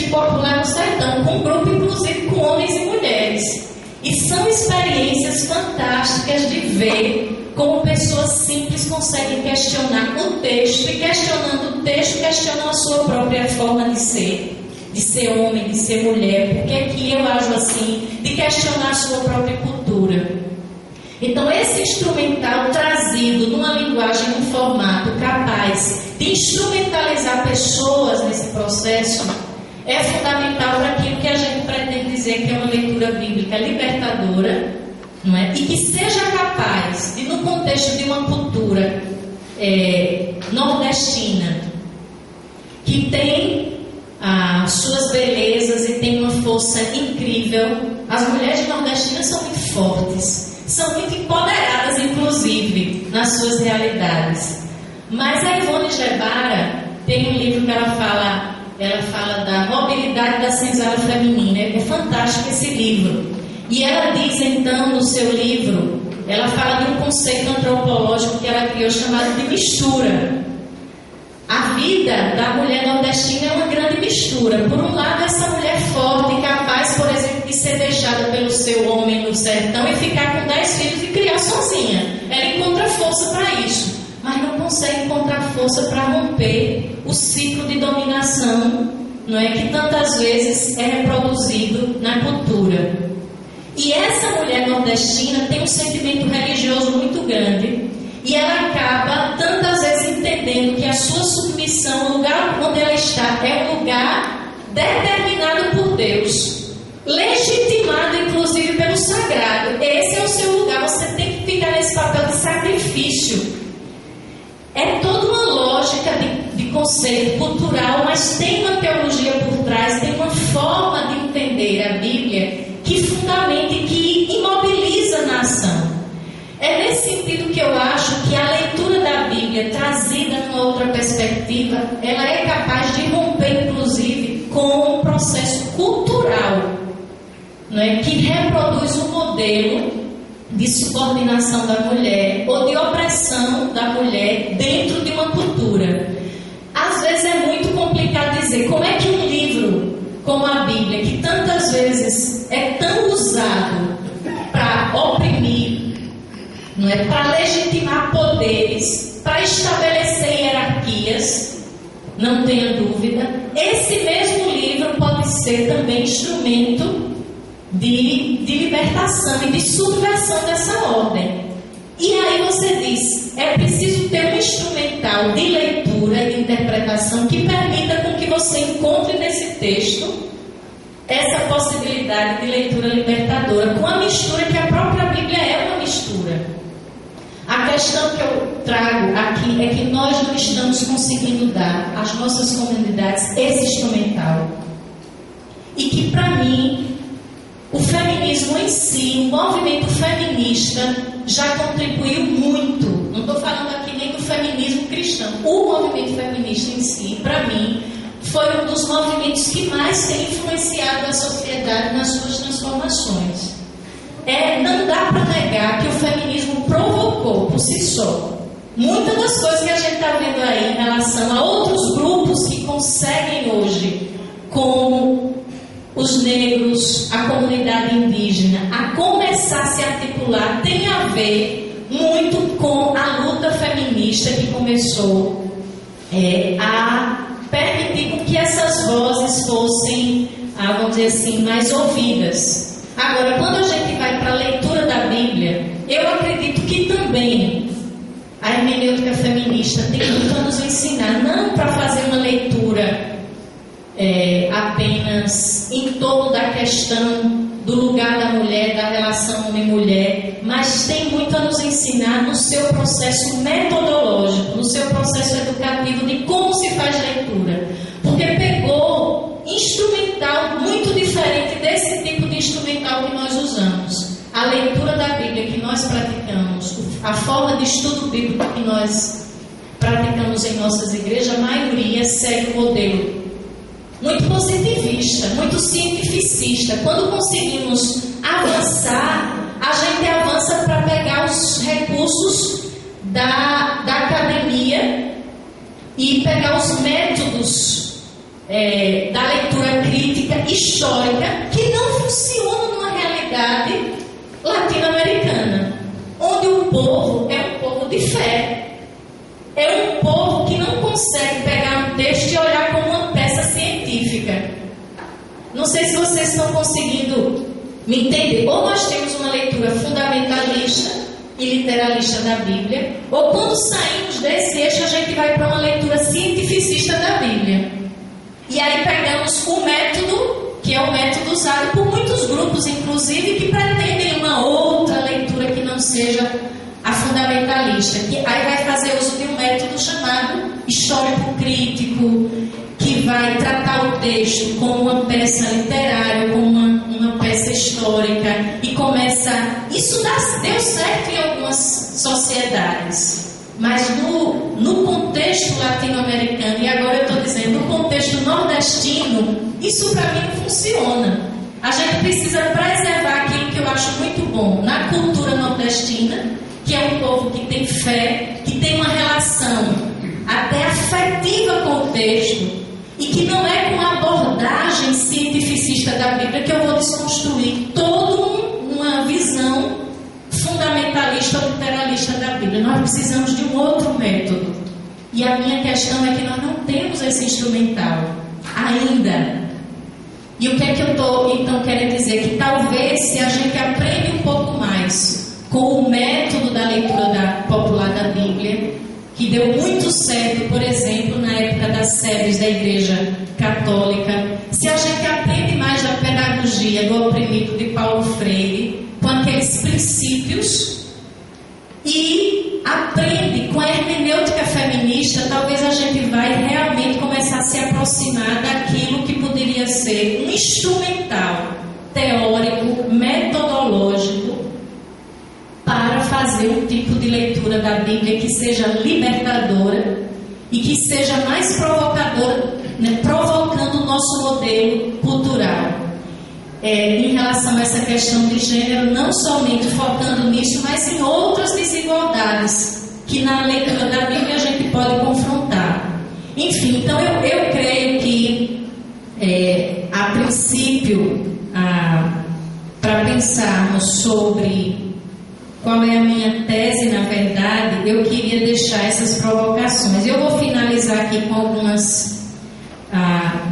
Espírito Popular no Sertão, com um grupo inclusive com homens e mulheres. E são experiências fantásticas de ver como pessoas simples conseguem questionar o texto, e questionando o texto, questionam a sua própria forma de ser homem, de ser mulher, porque aqui eu ajo assim, de questionar a sua própria cultura. Então esse instrumental trazido numa linguagem, num formato capaz de instrumentalizar pessoas nesse processo, é fundamental para aquilo que a gente pretende dizer que é uma leitura bíblica libertadora, não é? E que seja capaz de, no contexto de uma cultura nordestina, que tem as suas belezas e tem uma força incrível. As mulheres nordestinas são muito fortes, são muito empoderadas, inclusive, nas suas realidades. Mas a Ivone Gebara tem um livro que ela fala da mobilidade da senzala feminina. É fantástico esse livro. E ela diz, então, no seu livro, ela fala de um conceito antropológico que ela criou chamado de mistura. A vida da mulher nordestina é uma grande mistura. Por um lado, essa mulher forte, capaz, por exemplo, de ser deixada pelo seu homem no sertão e ficar com 10 filhos e criar sozinha. Ela encontra força para isso, mas não consegue encontrar força para romper o ciclo de dominação, não é, que tantas vezes é reproduzido na cultura. E essa mulher nordestina tem um sentimento religioso muito grande, e ela acaba tantas vezes entendendo que a sua submissão, o lugar onde ela está, é um lugar determinado por Deus, legitimado inclusive pelo sagrado. Esse é o seu lugar, você tem que ficar nesse papel de sacrifício. É toda uma lógica de conceito cultural, mas tem uma teologia por trás, tem uma forma de entender a Bíblia que fundamenta e que imobiliza a nação. É nesse sentido que eu acho que a leitura da Bíblia, trazida numa outra perspectiva, ela é capaz de romper, inclusive, com um processo cultural, não é, que reproduz um modelo de subordinação da mulher ou de opressão da mulher dentro de uma cultura. Às vezes é muito complicado dizer como é que um livro como a Bíblia, que tantas vezes é tão usado para oprimir, não é, para legitimar poderes, para estabelecer hierarquias, não tenha dúvida, esse mesmo livro pode ser também instrumento de libertação e de subversão dessa ordem. E aí você diz, é preciso ter um instrumental de leitura e de interpretação que permita com que você encontre nesse texto essa possibilidade de leitura libertadora, com a mistura que a própria Bíblia é uma mistura. A questão que eu trago aqui é que nós não estamos conseguindo dar às nossas comunidades esse instrumental. E que, para mim, o feminismo em si, o movimento feminista, já contribuiu muito. Não estou falando aqui nem do feminismo cristão. O movimento feminista em si, para mim, foi um dos movimentos que mais tem influenciado a sociedade nas suas transformações. Não dá para negar que o feminismo provocou por si só muitas das coisas que a gente está vendo aí em relação a outros grupos que conseguem hoje, como os negros, a comunidade indígena, a começar a se articular, tem a ver muito com a luta feminista que começou a permitir com que essas vozes fossem, vamos dizer assim, mais ouvidas. Agora, quando a gente vai para a leitura da Bíblia, eu acredito que também a hermenêutica feminista tem muito a nos ensinar, não para fazer uma leitura apenas em torno da questão do lugar da mulher, da relação homem-mulher, mas tem muito a nos ensinar no seu processo metodológico, no seu processo educativo de como se faz leitura, porque pegou instrumental muito diferente desse tipo de instrumental que nós usamos. A leitura da Bíblia que nós praticamos, a forma de estudo bíblico que nós praticamos em nossas igrejas, a maioria segue o modelo muito positivista, muito cientificista. Quando conseguimos avançar, a gente avança para pegar os recursos da academia e pegar os métodos da leitura crítica histórica que não funciona numa realidade latino-americana, onde o povo é um povo de fé. É um povo que não consegue pegar um texto e olhar como uma peça científica. Não sei se vocês estão conseguindo me entender. Ou nós temos uma leitura fundamentalista e literalista da Bíblia, ou quando saímos desse eixo a gente vai para uma leitura cientificista da Bíblia. E aí pegamos o método, que é o método usado por muitos grupos, inclusive, que pretendem uma outra leitura que não seja a fundamentalista, que aí vai fazer uso de um método chamado histórico crítico, que vai tratar o texto como uma peça literária, como uma peça histórica, e começa... Isso deu certo em algumas sociedades, mas no contexto latino-americano, e agora eu estou dizendo, no contexto nordestino, isso para mim não funciona. A gente precisa preservar aquilo que eu acho muito bom na cultura nordestina, que é um povo que tem fé, que tem uma relação até afetiva com o texto, e que não é com a abordagem cientificista da Bíblia que eu vou desconstruir toda uma visão fundamentalista ou literalista da Bíblia. Nós precisamos de um outro método. E a minha questão é que nós não temos esse instrumental ainda. E o que é que eu estou então querendo dizer? Que talvez se a gente aprende um pouco mais com o método da leitura popular da Bíblia, que deu muito certo, por exemplo, na época das SEBs da Igreja Católica, se a gente aprende mais da pedagogia do oprimido de Paulo Freire, com aqueles princípios, e aprende com a hermenêutica feminista, talvez a gente vai realmente começar a se aproximar daquilo que poderia ser um instrumental teórico, metodológico, para fazer um tipo de leitura da Bíblia que seja libertadora e que seja mais provocadora, né, provocando o nosso modelo cultural. Em relação a essa questão de gênero, não somente focando nisso, mas em outras desigualdades que na leitura da Bíblia a gente pode confrontar. Enfim, então eu creio que, a princípio, para pensarmos sobre qual é a minha tese, na verdade, eu queria deixar essas provocações. Eu vou finalizar aqui com algumas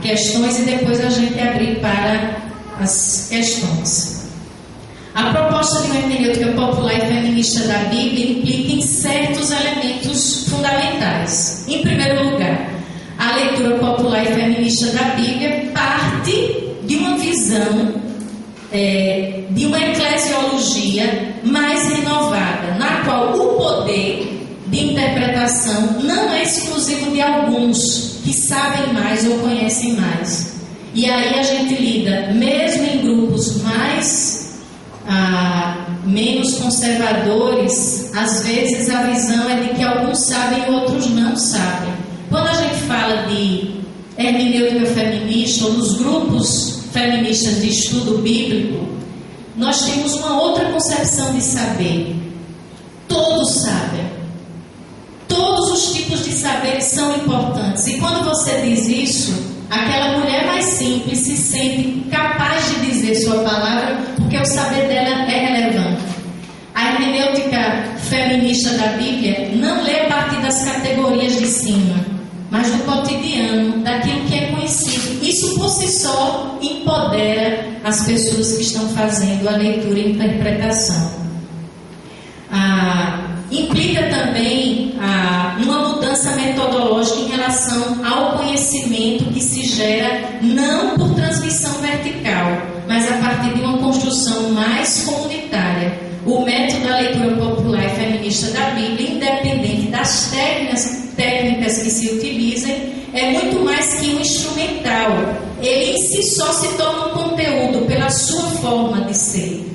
questões e depois a gente abrir para as questões. A proposta de uma hermenêutica popular e feminista da Bíblia implica em certos elementos fundamentais. Em primeiro lugar, a leitura popular e feminista da Bíblia parte de uma visão de uma eclesiologia mais renovada, na qual o poder de interpretação não é exclusivo de alguns que sabem mais ou conhecem mais. E aí a gente lida, mesmo em grupos menos conservadores, às vezes a visão é de que alguns sabem e outros não sabem. Quando a gente fala de hermenêutica feminista ou nos grupos feministas de estudo bíblico, nós temos uma outra concepção de saber. Todos sabem. Todos os tipos de saberes são importantes. E quando você diz isso, aquela mulher mais simples se sente capaz de dizer sua palavra, porque o saber dela é relevante. A hermenêutica feminista da Bíblia não lê a partir das categorias de cima, mas do cotidiano, daquilo que é conhecido. Isso por si só empodera as pessoas que estão fazendo a leitura e interpretação. Implica também uma mudança metodológica em relação ao conhecimento que se gera não por transmissão vertical, mas a partir de uma construção mais comunitária. O método da leitura popular e feminista da Bíblia, independente das técnicas que se utilizem, é muito mais que um instrumental. Ele em si só se torna um conteúdo pela sua forma de ser.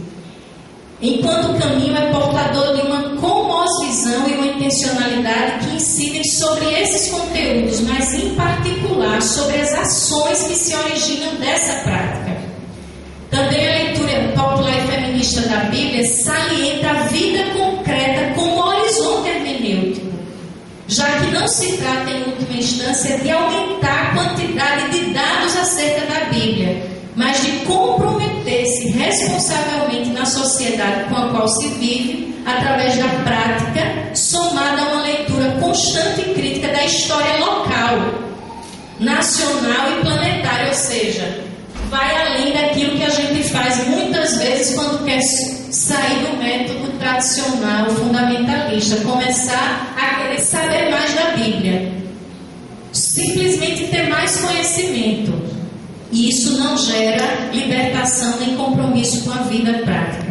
Enquanto o caminho é portador de uma cosmovisão e uma intencionalidade que incidem sobre esses conteúdos, mas em particular sobre as ações que se originam dessa prática. Também a leitura popular e feminista da Bíblia salienta a vida concreta como horizonte hermenêutico, já que não se trata, em última instância, de aumentar a quantidade de dados acerca da Bíblia, responsavelmente na sociedade com a qual se vive, através da prática, somada a uma leitura constante e crítica da história local, nacional e planetária, ou seja, vai além daquilo que a gente faz muitas vezes quando quer sair do método tradicional, fundamentalista, começar a querer saber mais da Bíblia, simplesmente ter mais conhecimento. E isso não gera libertação nem compromisso com a vida prática.